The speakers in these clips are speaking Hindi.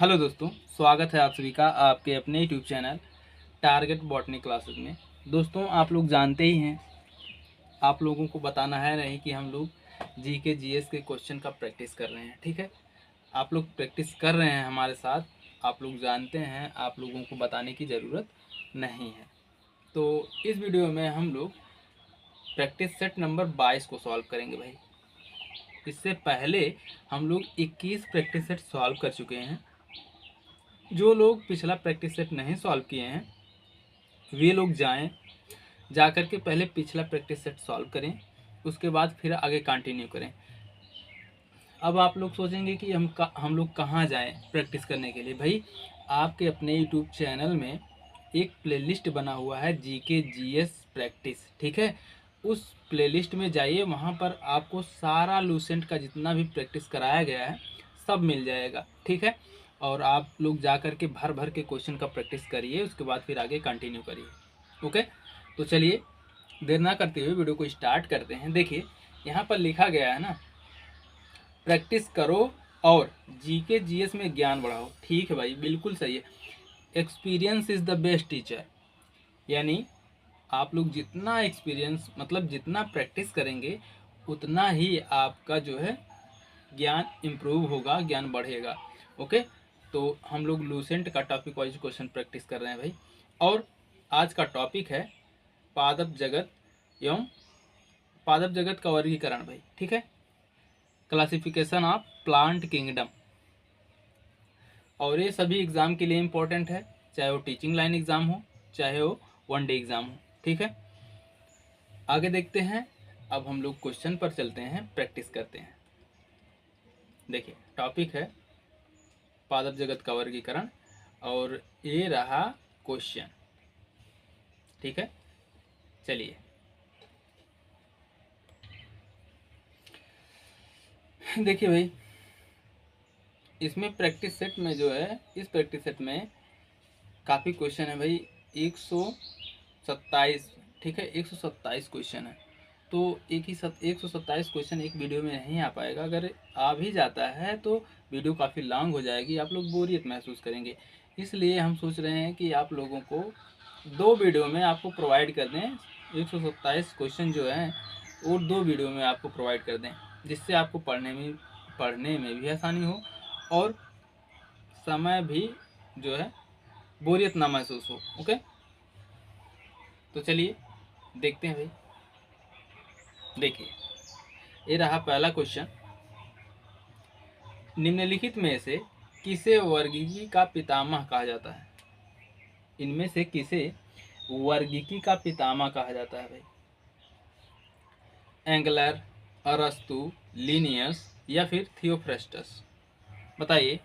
हेलो दोस्तों, स्वागत है आप सभी का आपके अपने YouTube channel target botany classes में। दोस्तों, आप लोग जानते ही हैं, आप लोगों को बताना है नहीं कि हम लोग जीके जीएस के क्वेश्चन का प्रैक्टिस कर रहे हैं। ठीक है, आप लोग प्रैक्टिस कर रहे हैं हमारे साथ, आप लोग जानते हैं, आप लोगों को बताने की ज़रूरत नहीं है। तो इस वीडियो में हम लोग प्रैक्टिस सेट नंबर 22 को सॉल्व करेंगे भाई। इससे पहले हम लोग 21 प्रैक्टिस सेट सॉल्व कर चुके हैं। जो लोग पिछला प्रैक्टिस सेट नहीं सॉल्व किए हैं वे लोग जा कर के पहले पिछला प्रैक्टिस सेट सॉल्व करें, उसके बाद फिर आगे कंटिन्यू करें। अब आप लोग सोचेंगे कि हम लोग कहाँ जाएं प्रैक्टिस करने के लिए। भाई, आपके अपने यूट्यूब चैनल में एक प्लेलिस्ट बना हुआ है जीके जीएस प्रैक्टिस। ठीक है, उस प्लेलिस्ट में जाइए, वहाँ पर आपको सारा लूसेंट का जितना भी प्रैक्टिस कराया गया है सब मिल जाएगा। ठीक है, और आप लोग जा कर के भर भर के क्वेश्चन का प्रैक्टिस करिए, उसके बाद फिर आगे कंटिन्यू करिए। ओके, तो चलिए देर ना करते हुए वीडियो को स्टार्ट करते हैं। देखिए, यहाँ पर लिखा गया है ना, प्रैक्टिस करो और जीके जीएस में ज्ञान बढ़ाओ। ठीक है भाई, बिल्कुल सही है। Experience is the best teacher, यानी आप लोग जितना एक्सपीरियंस मतलब जितना प्रैक्टिस करेंगे उतना ही आपका जो है ज्ञान इम्प्रूव होगा, ज्ञान बढ़ेगा। ओके, तो हम लोग लूसेंट का टॉपिक वाइज क्वेश्चन प्रैक्टिस कर रहे हैं भाई। और आज का टॉपिक है पादप जगत एवं पादप जगत का वर्गीकरण भाई। ठीक है, क्लासिफिकेशन ऑफ प्लांट किंगडम। और ये सभी एग्ज़ाम के लिए इम्पोर्टेंट है, चाहे वो टीचिंग लाइन एग्ज़ाम हो, चाहे वो वन डे एग्ज़ाम हो। ठीक है, आगे देखते हैं। अब हम लोग क्वेश्चन पर चलते हैं, प्रैक्टिस करते हैं। देखिए, टॉपिक है पादप जगत का वर्गीकरण और ये रहा क्वेश्चन। ठीक है, चलिए देखिए भाई, इसमें प्रैक्टिस सेट में जो है, इस प्रैक्टिस सेट में काफ़ी क्वेश्चन है भाई। 127, ठीक है, 127 क्वेश्चन है। तो 127 क्वेश्चन एक वीडियो में नहीं आ पाएगा। अगर आ भी जाता है तो वीडियो काफ़ी लॉन्ग हो जाएगी, आप लोग बोरियत महसूस करेंगे। इसलिए हम सोच रहे हैं कि आप लोगों को 2 वीडियो में आपको प्रोवाइड कर दें। 127 क्वेश्चन जो हैं वो 2 वीडियो में आपको प्रोवाइड कर दें, जिससे आपको पढ़ने में भी आसानी हो और समय भी जो है बोरियत ना महसूस हो। ओके, तो चलिए देखते हैं भाई। देखिए, ये रहा पहला क्वेश्चन। निम्नलिखित में से किसे वर्गीकी का पितामह कहा जाता है? इनमें से किसे वर्गीकी का पितामह कहा जाता है भाई? एंगलर, अरस्तु, लिनियस या फिर थियोफ्रेस्टस? बताइए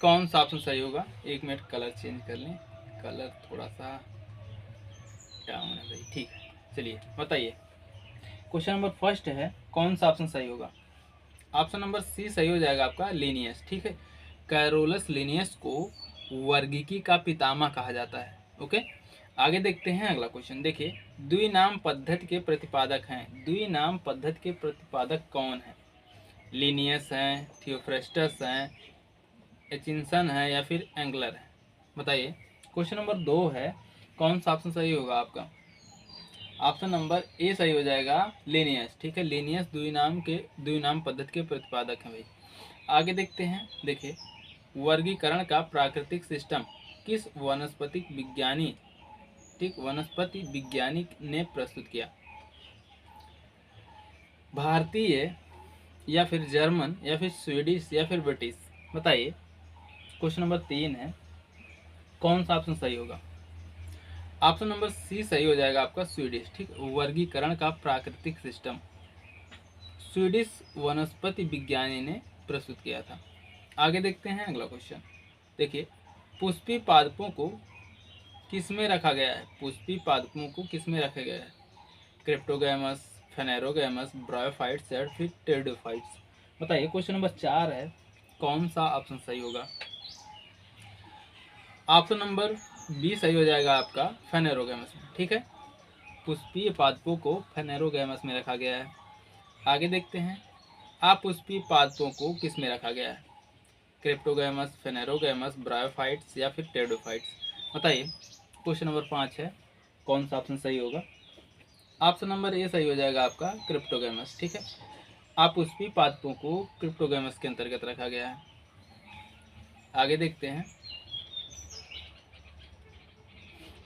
कौन सा ऑप्शन सही होगा। एक मिनट, कलर चेंज कर लें, कलर थोड़ा सा डाउन है भाई। ठीक है, चलिए बताइए। क्वेश्चन नंबर फर्स्ट है, कौन सा ऑप्शन सही होगा? ऑप्शन नंबर सी सही हो जाएगा आपका, लिनियस। ठीक है, कैरोलस लिनियस को वर्गीकी का पितामह कहा जाता है। ओके, आगे देखते हैं अगला क्वेश्चन। देखिए, द्विनाम पद्धति के प्रतिपादक हैं। द्विनाम पद्धति के प्रतिपादक कौन है? लिनियस हैं, थियोफ्रेस्टस हैं, एचिंसन है या फिर एंगलर है? बताइए। क्वेश्चन नंबर 2 है, कौन सा ऑप्शन सही होगा आपका? ऑप्शन नंबर ए सही हो जाएगा, लिनियस। ठीक है, लिनियस द्विनाम पद्धति के प्रतिपादक हैं भाई। आगे देखते हैं। देखिए, वर्गीकरण का प्राकृतिक सिस्टम किस वनस्पति विज्ञानी ने प्रस्तुत किया? भारतीय या फिर जर्मन या फिर स्वीडिश या फिर ब्रिटिश? बताइए। क्वेश्चन नंबर 3 है, कौन सा ऑप्शन सही होगा? ऑप्शन नंबर सी सही हो जाएगा आपका, स्वीडिश। ठीक, वर्गीकरण का प्राकृतिक सिस्टम स्वीडिश वनस्पति विज्ञानी ने प्रस्तुत किया था। आगे देखते हैं अगला क्वेश्चन। देखिए, पुष्पी पादपों को किस में रखा गया है? पुष्पी पादपों को किस में रखा गया है? क्रिप्टोगैमस, फेनेरोगैमस, ब्रायोफाइट्स या फिर टेरिडोफाइट्स? बताइए। क्वेश्चन नंबर 4 है, कौन सा ऑप्शन सही होगा? ऑप्शन नंबर बी सही हो जाएगा आपका, फेनेरोगैमस में। ठीक है, पुष्पीय पादपों को फेनेरोगैमस में रखा गया है। आगे देखते हैं, अपुष्पीय पादपों को किस में रखा गया है? क्रिप्टोगैमस, फेनेरोगैमस, ब्रायोफाइट्स या फिर टेरिडोफाइट्स? बताइए। क्वेश्चन नंबर 5 है, कौन सा ऑप्शन सही होगा? ऑप्शन नंबर ए सही हो जाएगा आपका, क्रिप्टोगैमस। ठीक है, अपुष्पी पादपों को क्रिप्टोगैमस के अंतर्गत रखा गया है। आगे देखते हैं।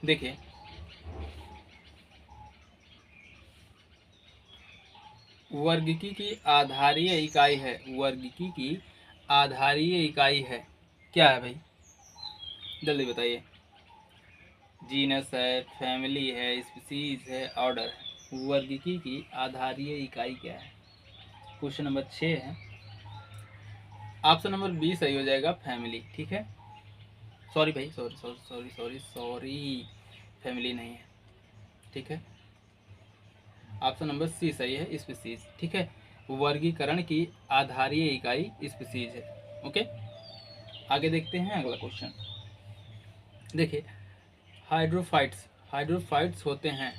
देखिए, वर्गिकी की आधारीय इकाई है, वर्गिकी की आधारीय इकाई है, क्या है भाई? जल्दी बताइए। जीनस है, फैमिली है, स्पीसीज है, ऑर्डर है? वर्गिकी की आधारीय इकाई क्या है? क्वेश्चन नंबर 6 है, ऑप्शन नंबर बी सही हो जाएगा, फैमिली। ठीक है, सॉरी भाई, sorry sorry sorry sorry sorry, family नहीं है। ठीक है, ऑप्शन नंबर सी सही है, स्पीसीज। ठीक है, वर्गीकरण की आधारीय इकाई स्पीसीज है। ओके, आगे देखते हैं अगला क्वेश्चन। देखिए, हाइड्रोफाइट्स, हाइड्रोफाइट्स होते हैं,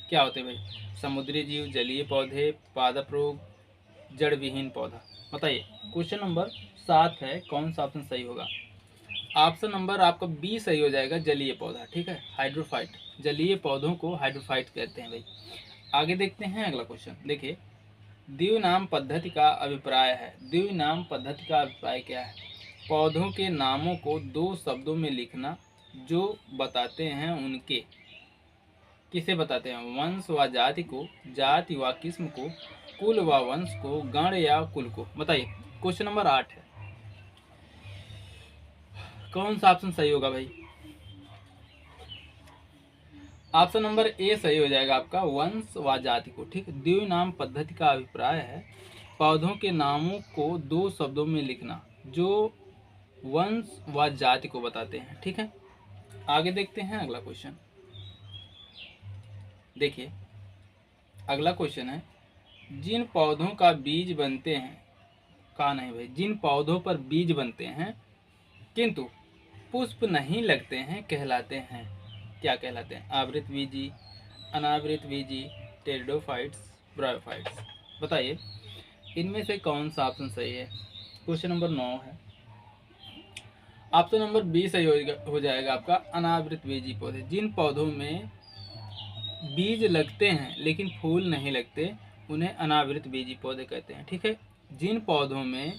क्या होते हैं भाई? समुद्री जीव, जलीय पौधे, पादप रोग, जड़ विहीन पौधा? बताइए। क्वेश्चन नंबर 7 है, कौन सा ऑप्शन सही होगा? ऑप्शन नंबर आपका बी सही हो जाएगा, जलीय पौधा। ठीक है, हाइड्रोफाइट, जलीय पौधों को हाइड्रोफाइट कहते हैं भाई। आगे देखते हैं अगला क्वेश्चन। देखिए, द्विनाम पद्धति का अभिप्राय है, द्विनाम पद्धति का अभिप्राय क्या है? पौधों के नामों को दो शब्दों में लिखना जो बताते हैं उनके, किसे बताते हैं? वंश व जाति को, जाति व किस्म को, कुल व वंश को, गण या कुल को? बताइए। क्वेश्चन नंबर 8 है, कौन सा ऑप्शन सही होगा भाई? ऑप्शन नंबर ए सही हो जाएगा आपका, वंश व जाति को। ठीक, द्विनाम पद्धति का अभिप्राय है पौधों के नामों को दो शब्दों में लिखना जो वंश व जाति को बताते हैं। ठीक है, आगे देखते हैं अगला क्वेश्चन। देखिए, अगला क्वेश्चन है, जिन पौधों का बीज बनते हैं, कहा नहीं भाई, जिन पौधों पर बीज बनते हैं किंतु पुष्प नहीं लगते हैं कहलाते हैं, क्या कहलाते हैं? आवृत बीजी, अनावृत बीजी, टेरिडोफाइट्स, ब्रायोफाइट्स? बताइए, इनमें से कौन सा ऑप्शन सही है? क्वेश्चन नंबर 9 है, ऑप्शन नंबर बी सही हो जाएगा आपका, अनावृत बीजी पौधे। जिन पौधों में बीज लगते हैं लेकिन फूल नहीं लगते उन्हें अनावृत बीजी पौधे कहते हैं। ठीक है, जिन पौधों में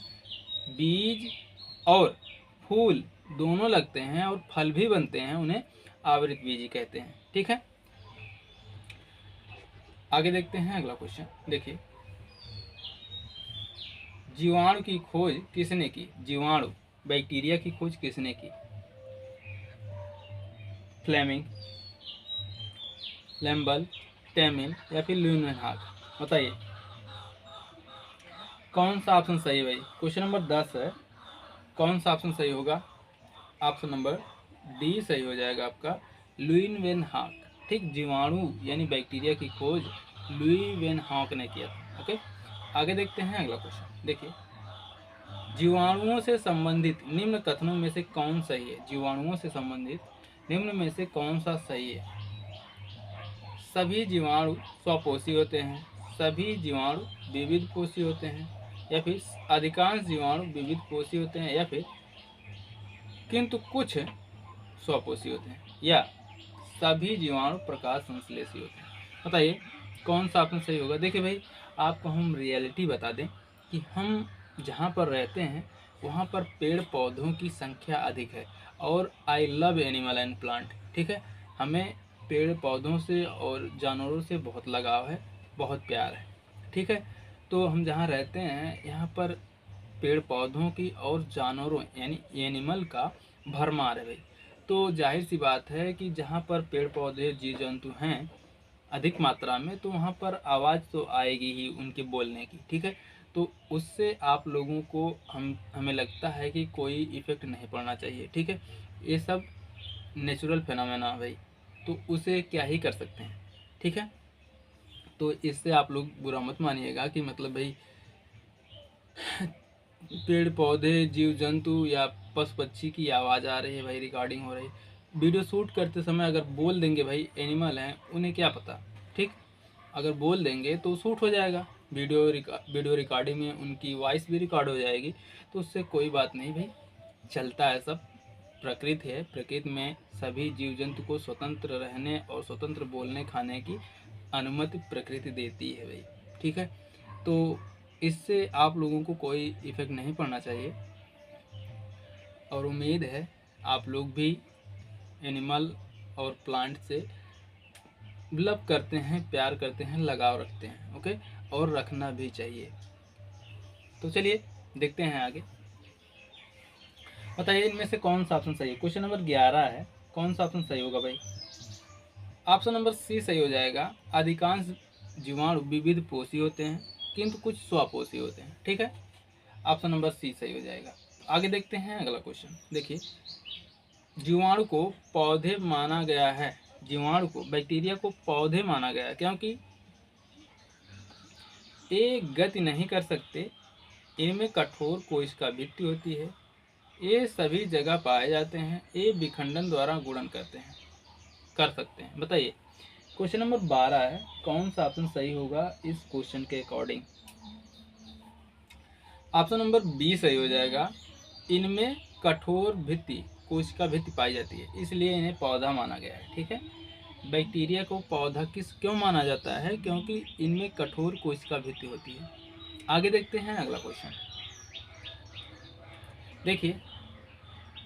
बीज और फूल दोनों लगते हैं और फल भी बनते हैं उन्हें आवृत बीजी कहते हैं। ठीक है, आगे देखते हैं अगला क्वेश्चन। देखिए, जीवाणु की खोज किसने की? जीवाणु, बैक्टीरिया की खोज किसने की? फ्लेमिंग, लैम्बल, टेमिल या फिर ल्यूमेनहॉक? बताइए, कौन सा ऑप्शन सही है भाई? क्वेश्चन नंबर 10 है, कौन सा ऑप्शन सही होगा? ऑप्शन नंबर डी सही हो जाएगा आपका, ल्यूमेनहॉक। ठीक, जीवाणु यानी बैक्टीरिया की खोज ल्यूमेनहॉक ने किया था। ओके, आगे देखते हैं अगला क्वेश्चन। देखिए, जीवाणुओं से संबंधित निम्न कथनों में से कौन सही है? जीवाणुओं से संबंधित निम्न में से कौन सा सही है? सभी जीवाणु स्वपोषी होते हैं, सभी जीवाणु विविध पोषी होते हैं, या फिर अधिकांश जीवाणु विविध पोषी होते हैं, या फिर किंतु कुछ स्वपोषी होते हैं, या सभी जीवाणु प्रकाश संश्लेषी होते हैं? बताइए, कौन सा ऑप्शन सही होगा? देखिए भाई, आपको हम रियलिटी बता दें कि हम जहाँ पर रहते हैं वहाँ पर पेड़ पौधों की संख्या अधिक है, और I love animal and plant. ठीक है, हमें पेड़ पौधों से और जानवरों से बहुत लगाव है, बहुत प्यार है। ठीक है, तो हम जहाँ रहते हैं यहाँ पर पेड़ पौधों की और जानवरों यानी एनिमल का भरमार है भाई। तो जाहिर सी बात है कि जहाँ पर पेड़ पौधे जीव जंतु हैं अधिक मात्रा में, तो वहाँ पर आवाज़ तो आएगी ही उनके बोलने की। ठीक है, तो उससे आप लोगों को हमें लगता है कि कोई इफ़ेक्ट नहीं पड़ना चाहिए। ठीक है, ये सब नेचुरल फिनोमेना भाई, तो उसे क्या ही कर सकते हैं। ठीक है, तो इससे आप लोग बुरा मत मानिएगा कि मतलब भाई पेड़ पौधे जीव जंतु या पशु पक्षी की आवाज़ आ रही है भाई, रिकॉर्डिंग हो रही है। वीडियो शूट करते समय अगर बोल देंगे भाई, एनिमल हैं उन्हें क्या पता। ठीक, अगर बोल देंगे तो शूट हो जाएगा, वीडियो रिकॉर्डिंग में उनकी वॉइस भी रिकॉर्ड हो जाएगी, तो उससे कोई बात नहीं भाई, चलता है सब। प्रकृति है, प्रकृति में सभी जीव जंतु को स्वतंत्र रहने और स्वतंत्र बोलने खाने की अनुमति प्रकृति देती है भाई, ठीक है। तो इससे आप लोगों को कोई इफेक्ट नहीं पड़ना चाहिए, और उम्मीद है आप लोग भी एनिमल और प्लांट से लव करते हैं, प्यार करते हैं, लगाव रखते हैं, ओके, और रखना भी चाहिए। तो चलिए देखते हैं आगे। बताइए इनमें से कौन सा ऑप्शन सही है। क्वेश्चन नंबर 11 है, कौन सा ऑप्शन सही होगा भाई। ऑप्शन नंबर सी सही हो जाएगा। अधिकांश जीवाणु विविध पोषी होते हैं किंतु कुछ स्वपोषी होते हैं, ठीक है। ऑप्शन नंबर सी सही हो जाएगा। आगे देखते हैं अगला क्वेश्चन। देखिए, जीवाणु को पौधे माना गया है, जीवाणु को, बैक्टीरिया को पौधे माना गया है क्योंकि ये गति नहीं कर सकते, इनमें कठोर कोशिका भित्ति होती है, ये सभी जगह पाए जाते हैं, ये विखंडन द्वारा गुणन कर सकते हैं। बताइए क्वेश्चन नंबर 12 है, कौन सा ऑप्शन सही होगा इस क्वेश्चन के अकॉर्डिंग। ऑप्शन नंबर बी सही हो जाएगा। इनमें कठोर भित्ति, कोशिका भित्ति पाई जाती है, इसलिए इन्हें पौधा माना गया है, ठीक है। बैक्टीरिया को पौधा क्यों माना जाता है, क्योंकि इनमें कठोर कोशिका भित्ति होती है। आगे देखते हैं अगला क्वेश्चन। देखिए,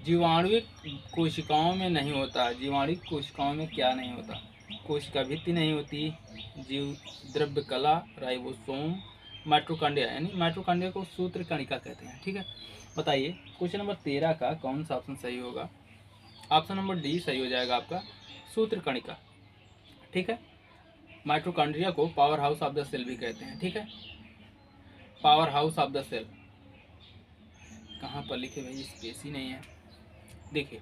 जीवाणुविक कोशिकाओं में नहीं होता, जीवाणुविक कोशिकाओं में क्या नहीं होता, कोशिका भित्ति नहीं होती, जीव द्रव्य कला, राइबोसोम, माइटोकॉन्ड्रिया, यानी माइटोकॉन्ड्रिया को सूत्र कणिका कहते हैं, ठीक है। बताइए क्वेश्चन नंबर 13 का कौन सा ऑप्शन सही होगा। ऑप्शन नंबर डी सही हो जाएगा आपका, सूत्र कणिका, ठीक है। माइटोकॉन्ड्रिया को power house of the cell भी कहते हैं, ठीक है। Power house of the cell कहाँ पर लिखे भाई, स्पेस ही नहीं है। देखिए,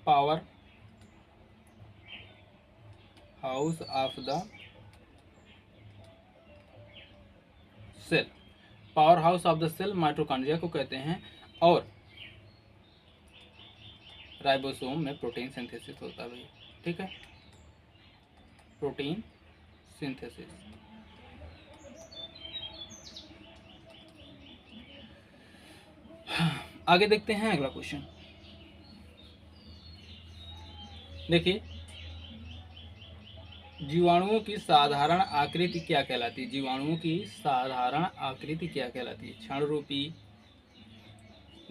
power house of the cell, power house of the cell mitochondria को कहते हैं, और राइबोसोम में प्रोटीन सिंथेसिस होता है भाई, ठीक है, प्रोटीन सिंथेसिस। आगे देखते हैं अगला क्वेश्चन। देखिए, जीवाणुओं की साधारण आकृति क्या कहलाती है, जीवाणुओं की साधारण आकृति क्या कहलाती है, क्षण रूपी,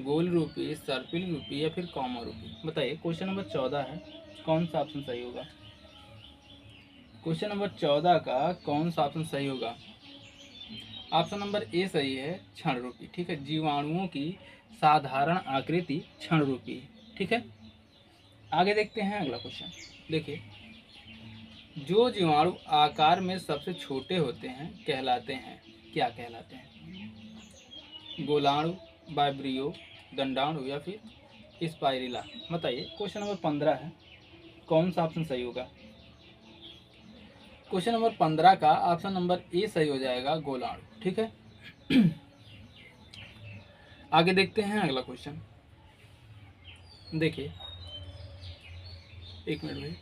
गोल रूपी, सर्पिल रूपी, या फिर कॉमन रूपी। बताइए क्वेश्चन नंबर 14 है, कौन सा ऑप्शन सही होगा। क्वेश्चन नंबर 14 का कौन सा ऑप्शन सही होगा। ऑप्शन नंबर ए सही है, क्षण रूपी, ठीक है। जीवाणुओं की साधारण आकृति क्षण रूपी, ठीक है। आगे देखते हैं अगला क्वेश्चन। देखिए, जो जीवाणु आकार में सबसे छोटे होते हैं कहलाते हैं, क्या कहलाते हैं, गोलाणु, वाइब्रियो, दंडाणु, या फिर स्पाइरिला। बताइए क्वेश्चन नंबर 15 है, कौन सा ऑप्शन सही होगा। क्वेश्चन नंबर 15 का ऑप्शन नंबर ए सही हो जाएगा, गोलाणु, ठीक है। आगे देखते हैं अगला क्वेश्चन। देखिए, एक मिनट भाई।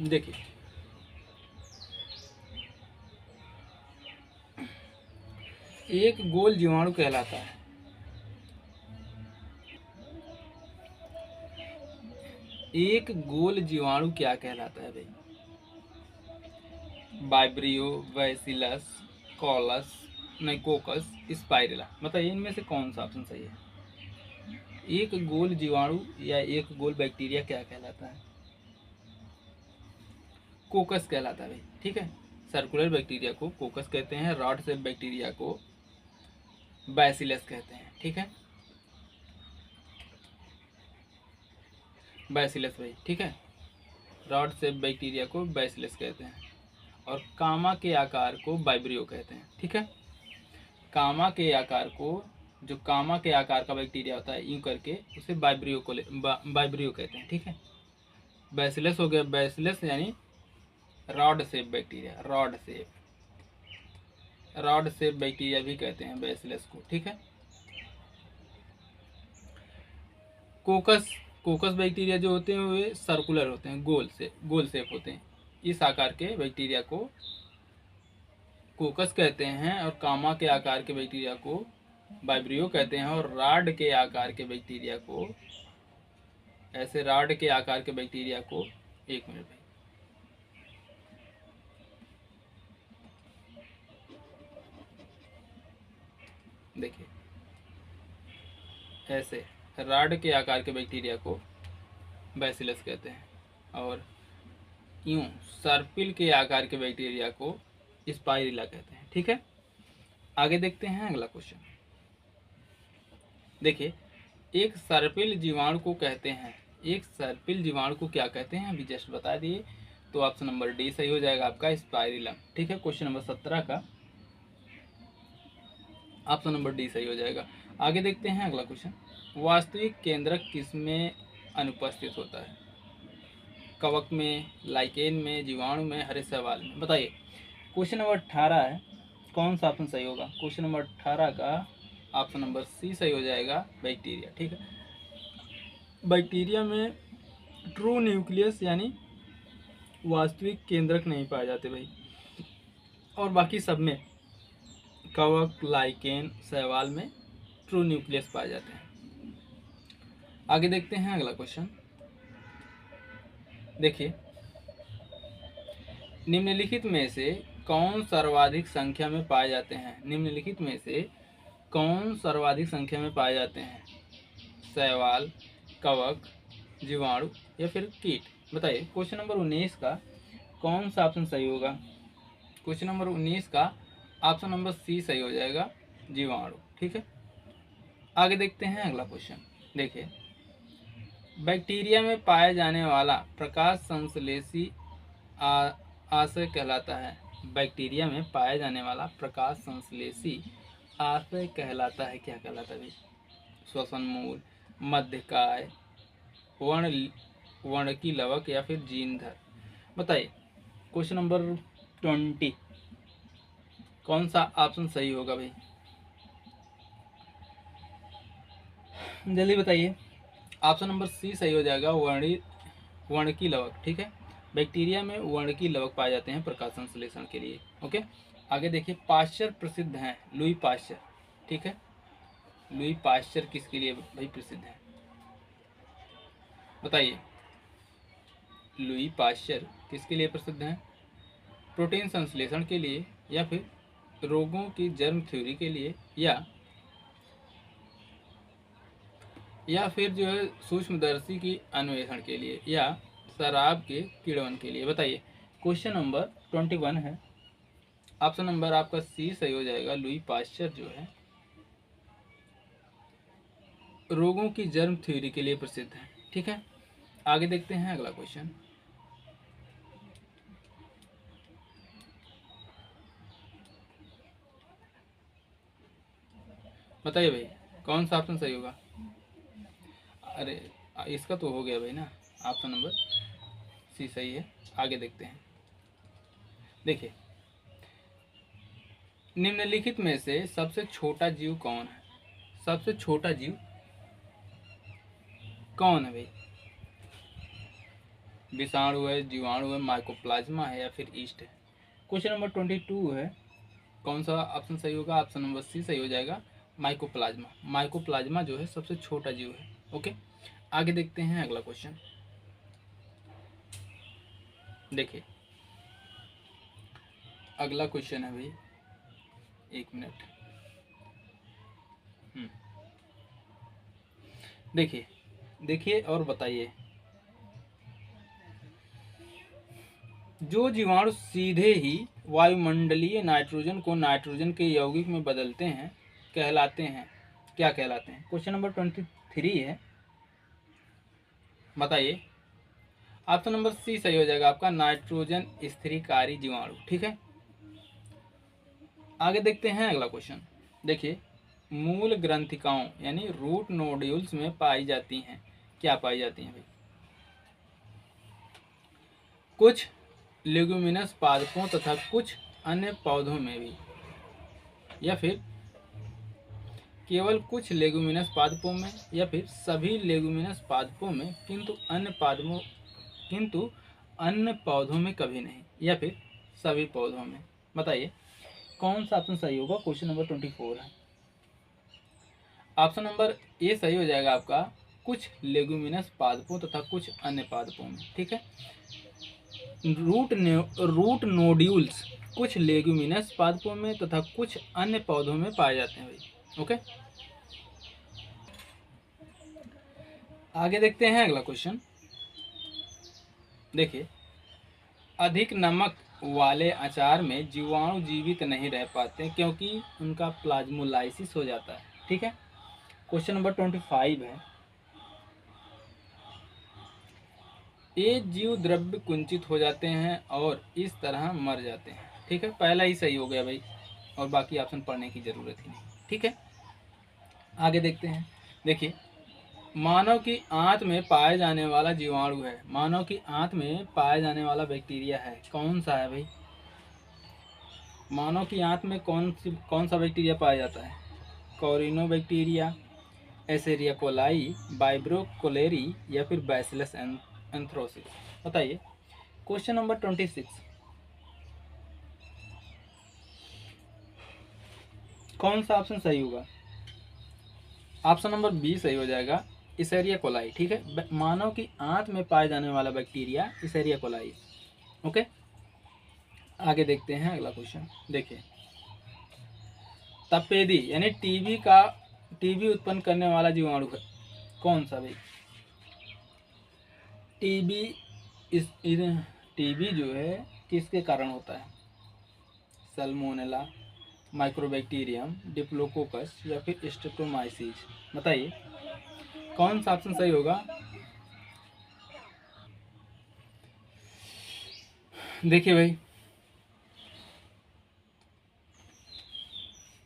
देखिए, एक गोल जीवाणु कहलाता है, एक गोल जीवाणु क्या कहलाता है भाई, वाइब्रियो, बैसिलस, कॉलस, नाइकोकस, स्पाइरिला। बताइए इनमें से कौन सा ऑप्शन सही है। एक गोल जीवाणु या एक गोल बैक्टीरिया क्या कहलाता है, कोकस कहलाता है भाई, ठीक है। सर्कुलर बैक्टीरिया को कोकस कहते हैं, रॉड शेप बैक्टीरिया को बैसिलस कहते हैं, ठीक है, बैसिलस भाई, ठीक है। रॉड शेप बैक्टीरिया को बैसिलस कहते हैं, और कामा के आकार को वाइब्रियो कहते हैं, ठीक है। कामा के आकार को, जो कामा के आकार का बैक्टीरिया होता है यूं करके, उसे वाइब्रियो कहते हैं, ठीक है। बैसिलस हो गया, बैसिलस यानी rod shape bacteria, rod shape bacteria भी कहते हैं बैसिलस को, ठीक है। कोकस बैक्टीरिया जो होते हैं वे सर्कुलर होते हैं, गोल शेप होते हैं, इस आकार के बैक्टीरिया को कोकस कहते हैं, और कामा के आकार के बैक्टीरिया को वाइब्रियो कहते हैं, और राड के आकार के बैक्टीरिया को, ऐसे राड के आकार के बैक्टीरिया को, एक मिनट भाई, देखिए ऐसे राड के आकार के बैक्टीरिया को बैसिलस कहते हैं, और यूं सर्पिल के आकार के बैक्टीरिया को स्पाइरिला कहते हैं। ठीक है, आगे देखते हैं अगला क्वेश्चन। देखिए, एक सर्पिल जीवाणु को कहते हैं, एक सर्पिल जीवाणु को क्या कहते हैं, अभी जस्ट बता दिए, तो ऑप्शन नंबर डी सही हो जाएगा आपका, स्पाइरिलम। ठीक है, क्वेश्चन नंबर 17 का ऑप्शन नंबर डी सही हो जाएगा। आगे देखते हैं अगला क्वेश्चन। वास्तविक केंद्रक किसमें अनुपस्थित होता है? कवक में, लाइकेन में, जीवाणु में, हरे शैवाल में? बताइए। क्वेश्चन नंबर 18 है, कौन सा ऑप्शन सही होगा? क्वेश्चन नंबर 18 का ऑप्शन नंबर सी सही हो जाएगा, बैक्टीरिया। ठीक है, बैक्टीरिया में ट्रू न्यूक्लियस यानी वास्तविक केंद्रक नहीं पाए जाते भाई, और बाकी सब में, कवक, लाइकेन, शैवाल में ट्रू न्यूक्लियस पाए जाते हैं। आगे देखते हैं अगला क्वेश्चन। देखिए, निम्नलिखित में से कौन सर्वाधिक संख्या में पाए जाते हैं? निम्नलिखित में से कौन सर्वाधिक संख्या में पाए जाते हैं? शैवाल, कवक, जीवाणु या फिर कीट? बताइए। क्वेश्चन नंबर 19 का कौन सा ऑप्शन सही होगा? क्वेश्चन नंबर 19 का ऑप्शन नंबर सी सही हो जाएगा, जीवाणु। ठीक है, आगे देखते हैं अगला क्वेश्चन। देखिए, बैक्टीरिया में पाया जाने वाला प्रकाश संश्लेषी आशय कहलाता है। बैक्टीरिया में पाया जाने वाला प्रकाश संश्लेषी आशय कहलाता है, क्या कहलाता है? श्वसन मूल, मध्यकाय, वर्णकी लवक या फिर जीनधर? बताइए। क्वेश्चन नंबर 20 कौन सा ऑप्शन सही होगा भाई? जल्दी बताइए। ऑप्शन नंबर सी सही हो जाएगा, वर्णकी लवक। ठीक है, बैक्टीरिया में वर्णकी लवक पाए जाते हैं प्रकाश संश्लेषण के लिए। ओके, आगे देखिए, पाश्चर प्रसिद्ध हैं, लुई पाश्चर। ठीक है, लुई पाश्चर किसके लिए भाई प्रसिद्ध है? बताइए, लुई पाश्चर किसके लिए प्रसिद्ध हैं? प्रोटीन संश्लेषण के लिए, या फिर रोगों की जर्म थ्योरी के लिए, या फिर जो है सूक्ष्मदर्शी की अन्वेषण के लिए, या शराब के किण्वन के लिए? बताइए। क्वेश्चन नंबर 21 है, ऑप्शन नंबर आपका सी सही हो जाएगा, लुई पाश्चर जो है रोगों की जर्म थ्योरी के लिए प्रसिद्ध है। ठीक है, आगे देखते हैं अगला क्वेश्चन। बताइए भाई, कौन सा ऑप्शन सही होगा? अरे इसका तो हो गया भाई ना, ऑप्शन नंबर सी सही है। आगे देखते हैं। देखिए, निम्नलिखित में से सबसे छोटा जीव कौन है? सबसे छोटा जीव कौन है भाई? विषाणु है, जीवाणु है, माइकोप्लाज्मा है, या फिर ईस्ट है? क्वेश्चन नंबर 22 है, कौन सा ऑप्शन सही होगा? ऑप्शन नंबर सी सही हो जाएगा, माइकोप्लाज्मा। माइकोप्लाज्मा जो है सबसे छोटा जीव है। ओके, आगे देखते हैं अगला क्वेश्चन। देखिए, अगला क्वेश्चन है भाई, एक मिनट। देखिए देखिए और बताइए। जो जीवाणु सीधे ही वायुमंडलीय नाइट्रोजन को नाइट्रोजन के यौगिक में बदलते हैं कहलाते हैं, क्या कहलाते हैं? क्वेश्चन नंबर 23 है, बताइए। ऑप्शन नंबर सी सही हो जाएगा आपका, नाइट्रोजन स्थिरीकारी जीवाणु। ठीक है, आगे देखते हैं अगला क्वेश्चन। देखिए, मूल ग्रंथिकाओं यानी रूट नोड्यूल्स में पाई जाती हैं, क्या पाई जाती हैं भाई? कुछ लेगुमिनस पादपों तथा कुछ अन्य पौधों में भी, या फिर केवल कुछ लेगुमिनस पादपों में, या फिर सभी लेगुमिनस पादपों में किंतु अन्य पौधों में कभी नहीं, या फिर सभी पौधों में। बताइए कौन सा ऑप्शन सही होगा। क्वेश्चन नंबर 24 है। ऑप्शन नंबर ए सही हो जाएगा आपका, कुछ लेगुमिनस पादपों तथा कुछ अन्य पादपों में। ठीक है, रूट नोड्यूल्स कुछ लेगुमिनस पादपों में तथा कुछ अन्य पौधों में पाए जाते हैं भाई। ओके, आगे देखते हैं अगला क्वेश्चन। देखिए, अधिक नमक वाले अचार में जीवाणु जीवित नहीं रह पाते क्योंकि उनका प्लाज्मोलाइसिस हो जाता है। ठीक है, क्वेश्चन नंबर 25 है। ये जीव द्रव्य कुंचित हो जाते हैं और इस तरह मर जाते हैं। ठीक है, पहला ही सही हो गया भाई, और बाकी ऑप्शन पढ़ने की जरूरत ही नहीं। ठीक है, आगे देखते हैं। देखिए, मानव की आंत में पाए जाने वाला जीवाणु है, मानव की आंत में पाए जाने वाला बैक्टीरिया है, कौन सा है भाई। मानव की आंत में कौन सा बैक्टीरिया पाया जाता है। कॉरिनो बैक्टीरिया, एसेरिया कोलाई, वाइब्रो कोलेरी, या फिर बैसिलस एंथ्रोसिस। बताइए क्वेश्चन नंबर 26, कौन सा ऑप्शन सही होगा। ऑप्शन नंबर बी सही हो जाएगा, इसेरिया कोलाई। ठीक है, मानव की आंत में पाए जाने वाला बैक्टीरिया इसेरिया कोलाई। ओके, आगे देखते हैं अगला क्वेश्चन। देखिए, तपेदी यानी टीबी उत्पन्न करने वाला जीवाणु है, कौन सा भाई। टीबी टीबी जो है किसके कारण होता है। सल्मोनेला, माइक्रोबैक्टीरियम, डिप्लोकोकस, या फिर स्ट्रेप्टोमाइसीज। बताइए कौन सा ऑप्शन सही होगा। देखिए भाई,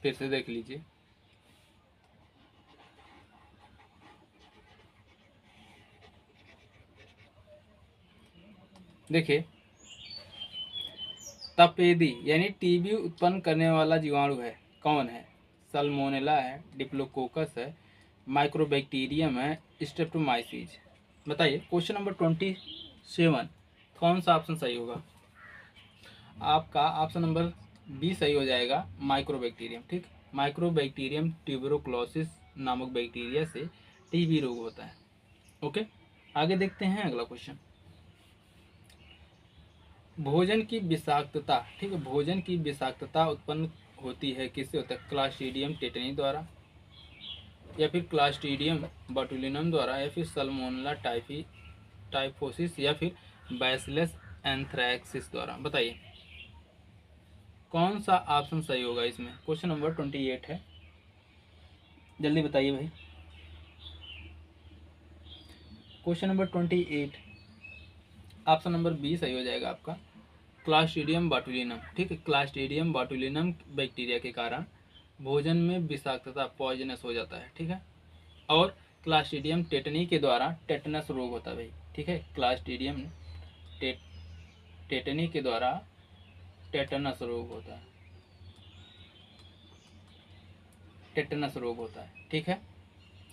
फिर से देख लीजिए। देखिए, तपेदी यानी टीबी उत्पन्न करने वाला जीवाणु है, कौन है। सल्मोनेला है, डिप्लोकोकस है, माइक्रोबैक्टीरियम है, स्ट्रेप्टोमाइसीज। बताइए क्वेश्चन नंबर 27, कौन सा ऑप्शन सही होगा। आपका ऑप्शन नंबर बी सही हो जाएगा, माइक्रोबैक्टीरियम। ठीक, माइक्रोबैक्टीरियम ट्यूबरोक्लोसिस नामक बैक्टीरिया से टीबी रोग होता है। ओके, आगे देखते हैं अगला क्वेश्चन। भोजन की विषाक्तता। ठीक है, भोजन की विषाक्तता उत्पन्न होती है किससे होता है। क्लास्ट्रीडियम टेटनी द्वारा, या फिर क्लास्ट्रीडियम बोटुलिनम द्वारा, या फिर सल्मोनेला टाइफोसिस, या फिर बैसिलस एंथ्रैक्सिस द्वारा। बताइए कौन सा ऑप्शन सही होगा इसमें। क्वेश्चन नंबर 28 है, जल्दी बताइए भाई। Question number 28, option number B सही हो जाएगा आपका, क्लास्ट्रीडियम बोटुलिनम। ठीक है, क्लास्ट्रीडियम बोटुलिनम बैक्टीरिया के कारण भोजन में विषाक्तता पॉइजनस हो जाता है। ठीक है, और क्लास्ट्रीडियम टेटनी के द्वारा टेटनस रोग होता है भाई। ठीक है, क्लास्ट्रीडियम टेटनी के द्वारा टेटनस रोग होता है, टेटनस रोग होता है। ठीक है,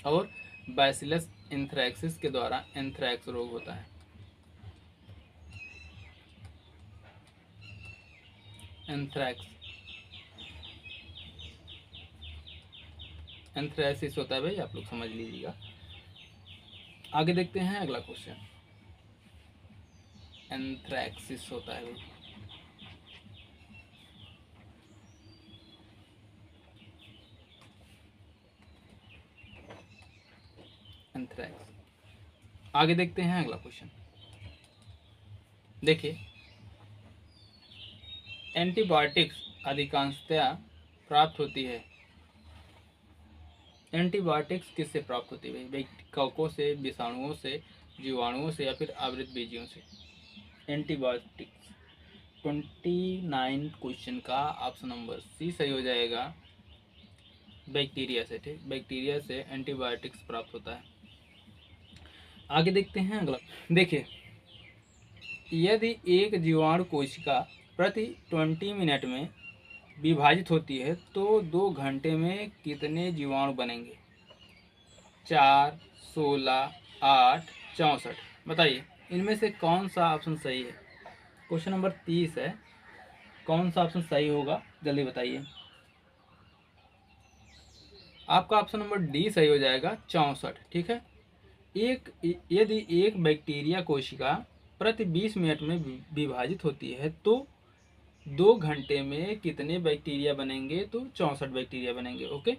और बैसिलस एंथ्रैक्सिस के द्वारा एंथ्रैक्स रोग होता है। एंथ्रैसिस होता है भाई, आप लोग समझ लीजिएगा। आगे देखते हैं अगला क्वेश्चन। एंथ्रैक्सिस होता है भाई। एंथ्रैक्स, आगे देखते हैं अगला क्वेश्चन। देखिए, एंटीबायोटिक्स अधिकांशतया प्राप्त होती है। एंटीबायोटिक्स किससे प्राप्त होती है भाई। कवकों से, विषाणुओं से, जीवाणुओं से, या फिर आवृत बीजियों से। एंटीबायोटिक्स 29 क्वेश्चन का ऑप्शन नंबर सी सही हो जाएगा, बैक्टीरिया से। ठीक, बैक्टीरिया से एंटीबायोटिक्स प्राप्त होता है। आगे देखते हैं अगला। देखिए, यदि एक जीवाणु कोशिका प्रति 20 मिनट में विभाजित होती है तो 2 घंटे में कितने जीवाणु बनेंगे। 4, 16, 8, 64। बताइए इनमें से कौन सा ऑप्शन सही है? क्वेश्चन नंबर 30 है, कौन सा ऑप्शन सही होगा जल्दी बताइए। आपका ऑप्शन नंबर डी सही हो जाएगा, 64। ठीक है। यदि एक बैक्टीरिया कोशिका प्रति 20 मिनट में विभाजित होती है तो 2 घंटे में कितने बैक्टीरिया बनेंगे? तो 64 बैक्टीरिया बनेंगे। ओके,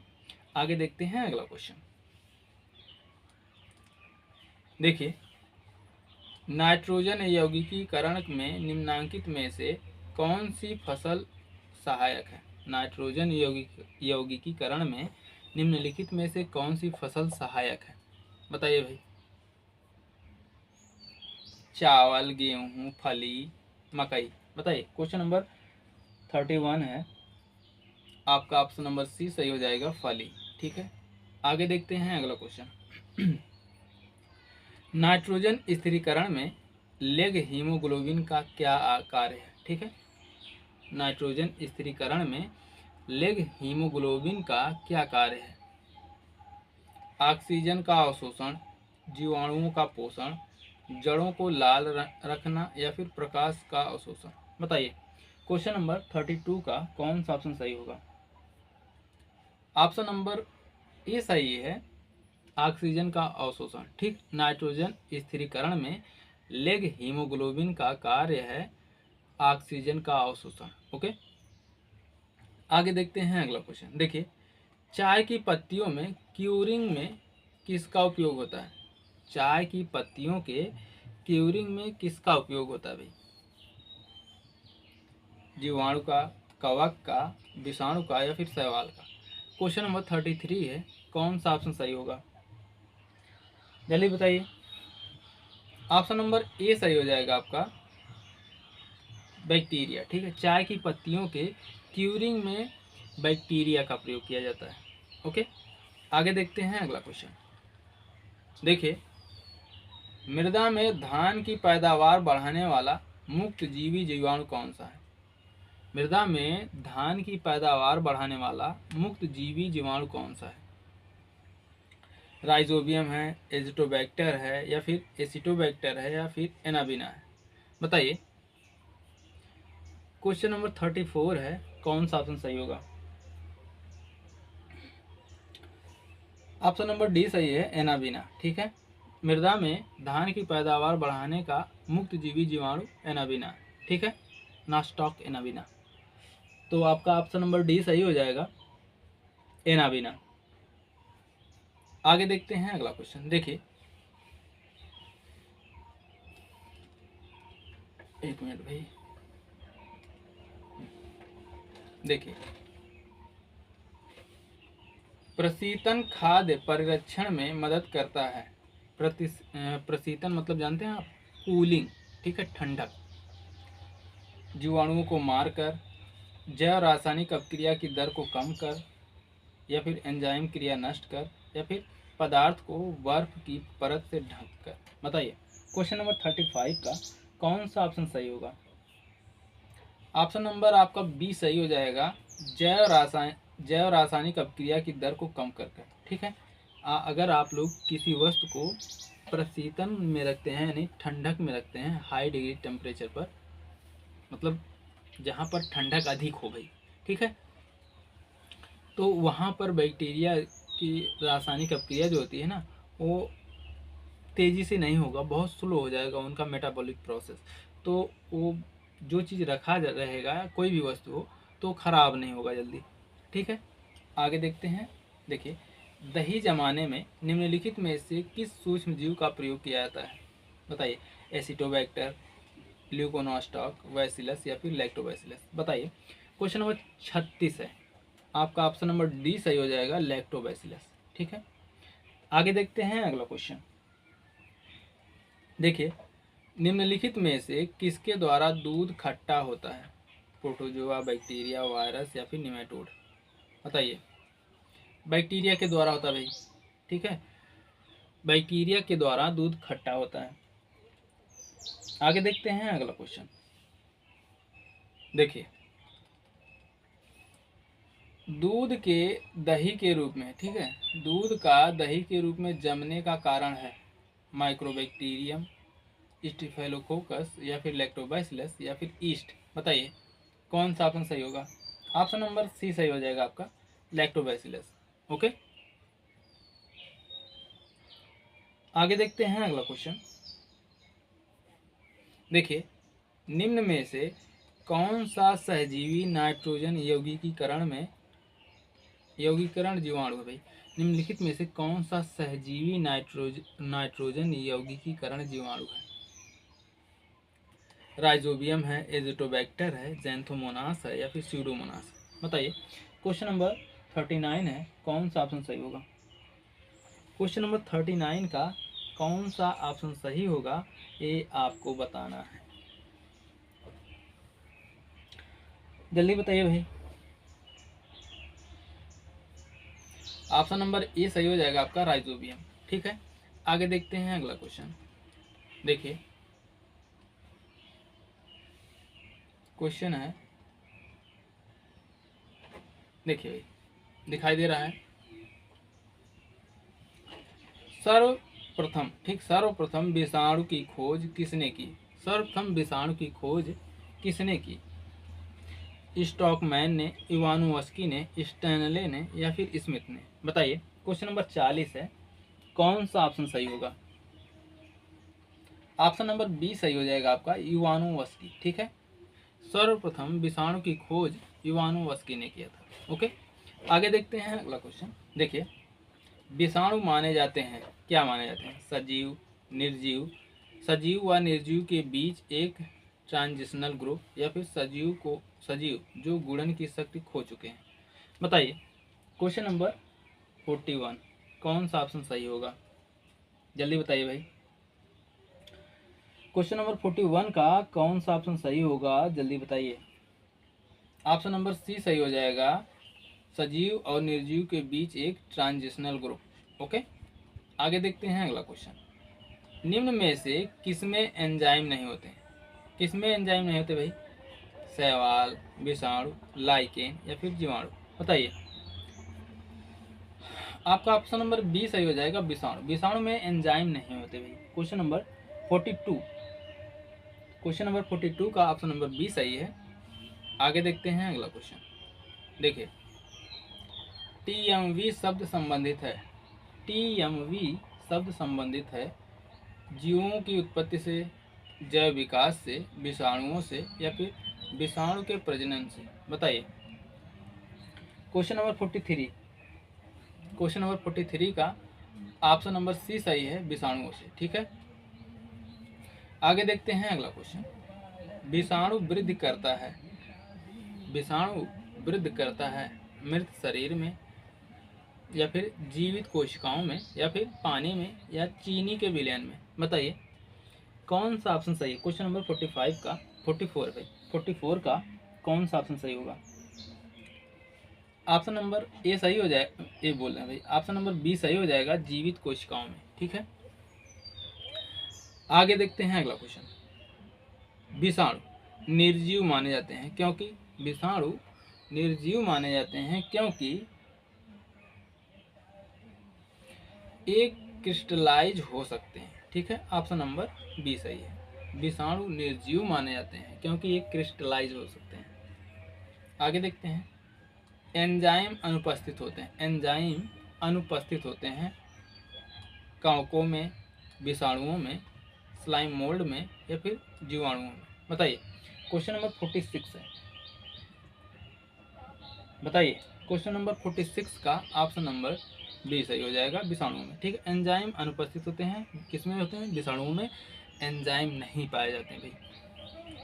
आगे देखते हैं अगला क्वेश्चन। देखिए, नाइट्रोजन यौगिकीकरण में निम्नलिखित में से कौन सी फसल सहायक है? नाइट्रोजन यौगिकीकरण में निम्नलिखित में से कौन सी फसल सहायक है? बताइए भाई। चावल, गेहूं, फली, मकई। बताइए। क्वेश्चन नंबर 31 है, आपका ऑप्शन नंबर सी सही हो जाएगा, फली। ठीक है, आगे देखते हैं अगला क्वेश्चन। नाइट्रोजन स्थिरीकरण में लेग हीमोग्लोबिन का क्या कार्य है? ठीक है, नाइट्रोजन स्थिरीकरण में लेग हीमोग्लोबिन का क्या कार्य है? ऑक्सीजन का अवशोषण, जीवाणुओं का पोषण, जड़ों को लाल रखना या फिर प्रकाश का अवशोषण। बताइए। क्वेश्चन नंबर 32 का कौन सा ऑप्शन सही होगा? ऑप्शन नंबर ए सही है, ऑक्सीजन का अवशोषण। ठीक, नाइट्रोजन स्थिरीकरण में लेग हीमोग्लोबिन का कार्य है ऑक्सीजन का अवशोषण। ओके, आगे देखते हैं अगला क्वेश्चन। देखिए, चाय की पत्तियों में क्यूरिंग में किसका उपयोग होता है? चाय की पत्तियों के क्यूरिंग में किसका उपयोग होता है भाई? जीवाणु का, कवक का, विषाणु का या फिर शैवाल का? क्वेश्चन नंबर 33 है, कौन सा ऑप्शन सही होगा जल्दी बताइए। ऑप्शन नंबर ए सही हो जाएगा आपका, बैक्टीरिया। ठीक है, चाय की पत्तियों के क्यूरिंग में बैक्टीरिया का प्रयोग किया जाता है। ओके, आगे देखते हैं अगला क्वेश्चन। देखिए, मृदा में धान की पैदावार बढ़ाने वाला मुक्त जीवी जीवाणु कौन सा है? मृदा में धान की पैदावार बढ़ाने वाला मुक्त जीवी जीवाणु कौन सा है? राइजोबियम है, एजिटोबैक्टर है या फिर एसिटोबैक्टर है या फिर एनाबिना है? बताइए। क्वेश्चन नंबर 34 है, कौन सा ऑप्शन सही होगा? ऑप्शन नंबर डी सही है, एनाबिना। ठीक है, मृदा में धान की पैदावार बढ़ाने का मुक्त जीवी जीवाणु एनाबिना। ठीक है, नास्टॉक एनाबिना। तो आपका ऑप्शन नंबर डी सही हो जाएगा, एनाबिना। आगे देखते हैं अगला क्वेश्चन। देखिए, एक मिनट भाई। देखिए, प्रशीतन खाद्य परिरक्षण में मदद करता है। प्रशीतन मतलब जानते हैं आप? कूलिंग। ठीक है, ठंडक। जीवाणुओं को मारकर, जैव रासायनिक अपक्रिया की दर को कम कर, या फिर एंजाइम क्रिया नष्ट कर, या फिर पदार्थ को बर्फ की परत से ढक कर। बताइए। क्वेश्चन नंबर 35 का कौन सा ऑप्शन सही होगा? ऑप्शन नंबर आपका बी सही हो जाएगा, जैव रासायनिक अपक्रिया की दर को कम करके। ठीक है, अगर आप लोग किसी वस्तु को प्रशीतन में रखते हैं, यानी ठंडक में रखते हैं, हाई डिग्री टेम्परेचर पर, मतलब जहाँ पर ठंडक अधिक हो गई, ठीक है, तो वहाँ पर बैक्टीरिया की रासायनिक अपक्रिया जो होती है ना, वो तेज़ी से नहीं होगा, बहुत स्लो हो जाएगा उनका मेटाबॉलिक प्रोसेस। तो वो जो चीज़ रखा रहेगा, कोई भी वस्तु हो, तो ख़राब नहीं होगा जल्दी। ठीक है, आगे देखते हैं। देखिए, दही जमाने में निम्नलिखित में से किस सूक्ष्म जीव का प्रयोग किया जाता है? बताइए। एसिटोबैक्टर, ल्यूकोनोस्टॉक, बैसिलस या फिर लैक्टोबैसिलस? बताइए। क्वेश्चन नंबर 36 है, आपका ऑप्शन नंबर डी सही हो जाएगा, लैक्टोबैसिलस। ठीक है, आगे देखते हैं अगला क्वेश्चन। देखिए, निम्नलिखित में से किसके द्वारा दूध खट्टा होता है? प्रोटोजोआ, बैक्टीरिया, वायरस या फिर निमेटोड? बताइए। बैक्टीरिया के द्वारा होता है भाई। ठीक है, बैक्टीरिया के द्वारा दूध खट्टा होता है। आगे देखते हैं अगला क्वेश्चन। देखिए, दूध के दही के रूप में, ठीक है, दूध का दही के रूप में जमने का कारण है माइक्रोबैक्टीरियम, स्टेफिलोकोकस या फिर लैक्टोबैसिलस या फिर ईस्ट। बताइए कौन सा ऑप्शन सही होगा। ऑप्शन नंबर सी सही हो जाएगा आपका, लैक्टोबैसिलस। ओके, आगे देखते हैं अगला क्वेश्चन। देखिए, निम्न में से कौन सा सहजीवी नाइट्रोजन यौगिकीकरण जीवाणु है भाई। निम्नलिखित में से कौन सा सहजीवी नाइट्रोजन यौगिकीकरण जीवाणु है। राइजोबियम है, एजिटोबैक्टर है, ज़ैंथोमोनास है या फिर स्यूडोमोनास। बताइए क्वेश्चन नंबर 39 है, कौन सा ऑप्शन सही होगा। क्वेश्चन नंबर 39 का कौन सा ऑप्शन सही होगा ये आपको बताना है। जल्दी बताइए भाई। ऑप्शन नंबर ए सही हो जाएगा आपका, राइजोबियम। ठीक है, आगे देखते हैं अगला क्वेश्चन। देखिए क्वेश्चन है, देखिए भाई दिखाई दे रहा है। सर्वप्रथम विषाणु की खोज किसने की। सर्वप्रथम विषाणु की खोज किसने की। स्टॉकमैन ने, इवानोवस्की ने, स्टैनले ने या फिर स्मिथ ने। बताइए क्वेश्चन नंबर 40 है, कौन सा ऑप्शन सही होगा। ऑप्शन नंबर बी सही हो जाएगा आपका, इवानोवस्की। ठीक है, सर्वप्रथम विषाणु की खोज इवानोवस्की ने किया था। ओके, आगे देखते हैं अगला क्वेश्चन। देखिए, विषाणु माने जाते हैं, क्या माने जाते हैं, सजीव, निर्जीव, सजीव व निर्जीव के बीच एक ट्रांजिशनल ग्रुप या फिर सजीव जो गुणन की शक्ति खो चुके हैं। बताइए क्वेश्चन नंबर 41 कौन सा ऑप्शन सही होगा। जल्दी बताइए भाई। क्वेश्चन नंबर 41 का कौन सा ऑप्शन सही होगा, जल्दी बताइए। ऑप्शन नंबर सी सही हो जाएगा, सजीव और निर्जीव के बीच एक ट्रांजिशनल ग्रुप। ओके, आगे देखते हैं अगला क्वेश्चन। निम्न में से किसमें एंजाइम नहीं होते। किसमें एंजाइम नहीं होते भाई। शैवाल, विषाणु, लाइकेन या फिर जीवाणु। बताइए, आपका ऑप्शन नंबर बी सही हो जाएगा, विषाणु। विषाणु में एंजाइम नहीं होते भाई। क्वेश्चन नंबर 42 का ऑप्शन नंबर बी सही है। आगे देखते हैं अगला क्वेश्चन। देखिए, टीएमवी शब्द संबंधित है। टीएमवी शब्द संबंधित है जीवों की उत्पत्ति से, जैव विकास से, विषाणुओं से या फिर विषाणु के प्रजनन से। बताइए क्वेश्चन नंबर 43 का ऑप्शन नंबर सी सही है, विषाणुओं से। ठीक है, आगे देखते हैं अगला क्वेश्चन। विषाणु वृद्धि करता है मृत शरीर में या फिर जीवित कोशिकाओं में या फिर पानी में या चीनी के विलयन में। बताइए कौन सा ऑप्शन सही है। क्वेश्चन नंबर 44 का कौन सा ऑप्शन सही होगा। ऑप्शन नंबर ए सही हो जाए, ए बोल रहे हैं भाई, ऑप्शन नंबर बी सही हो जाएगा, जीवित कोशिकाओं में। ठीक है, आगे देखते हैं अगला क्वेश्चन। विषाणु निर्जीव माने जाते हैं क्योंकि एक क्रिस्टलाइज हो सकते हैं। ठीक है, ऑप्शन नंबर बी सही है। विषाणु निर्जीव माने जाते हैं क्योंकि ये क्रिस्टलाइज हो सकते हैं। आगे देखते हैं, एंजाइम अनुपस्थित होते हैं कवकों में, विषाणुओं में, स्लाइम मोल्ड में या फिर जीवाणुओं में। बताइए क्वेश्चन नंबर 46 है। बताइए क्वेश्चन नंबर 46 का ऑप्शन नंबर बी सही हो जाएगा, विषाणुओं में। ठीक है, एंजाइम अनुपस्थित होते हैं, किसमें होते हैं, विषाणुओं में एंजाइम नहीं पाए जाते हैं भाई।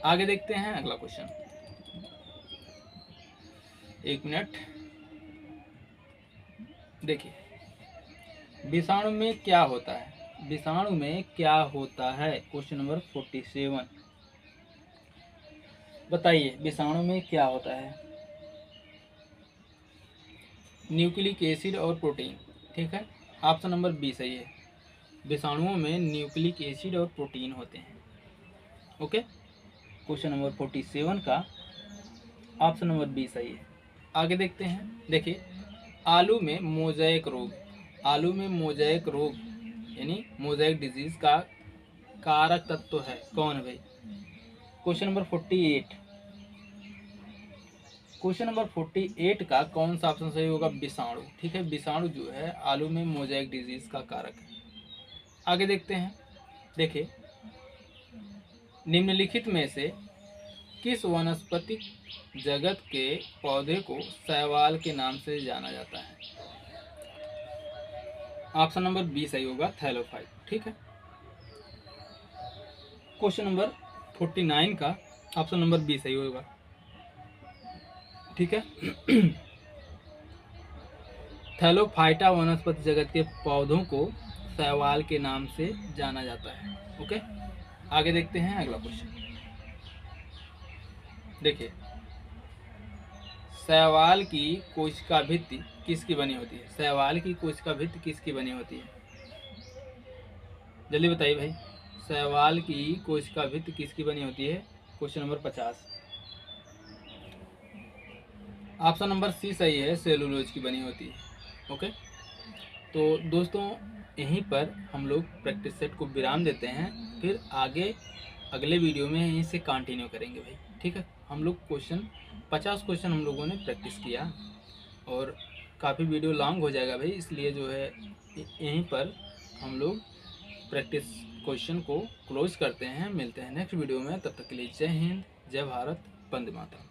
आगे देखते हैं अगला क्वेश्चन, एक मिनट। देखिए, विषाणु में क्या होता है, क्वेश्चन नंबर 47। बताइए विषाणु में क्या होता है। न्यूक्लिक एसिड और प्रोटीन। ठीक है, ऑप्शन नंबर बी सही है, विषाणुओं में न्यूक्लिक एसिड और प्रोटीन होते हैं। ओके, क्वेश्चन नंबर 47 का ऑप्शन नंबर बी सही है। आगे देखते हैं। देखिए, आलू में मोज़ेक रोग यानी मोज़ेक डिजीज का कारक तत्व है कौन है भाई? Question number 48। क्वेश्चन नंबर 48 का कौन सा ऑप्शन सही होगा? विषाणु। ठीक है, विषाणु जो है आलू में मोज़ेक डिजीज का कारक है। आगे देखते हैं। देखिए, निम्नलिखित में से किस वनस्पति जगत के पौधे को शैवाल के नाम से जाना जाता है? ऑप्शन नंबर बी सही होगा, थैलोफाइट। ठीक है, क्वेश्चन नंबर 49 का ऑप्शन नंबर बी सही होगा। ठीक है, थैलोफाइटा वनस्पति जगत के पौधों को शैवाल के नाम से जाना जाता है। ओके, आगे देखते हैं अगला क्वेश्चन। देखिए, शैवाल की कोशिका भित्ति किसकी बनी होती है? शैवाल की कोशिका भित्ति किसकी बनी होती है? जल्दी बताइए भाई, शैवाल की कोशिका भित्ति किसकी बनी होती है? Question number 50। Option number C सही है, सेलुलोज की बनी होती है। ओके, तो दोस्तों यहीं पर हम लोग प्रैक्टिस सेट को विराम देते हैं, फिर आगे अगले वीडियो में यहीं से कंटिन्यू करेंगे भाई। ठीक है, हम लोग 50 क्वेश्चन हम लोगों ने प्रैक्टिस किया और काफ़ी वीडियो लॉन्ग हो जाएगा भाई, इसलिए जो है यहीं पर हम लोग प्रैक्टिस क्वेश्चन को क्लोज करते हैं। मिलते हैं नेक्स्ट वीडियो में, तब तक के लिए जय हिंद, जय भारत, वंदे मातरम।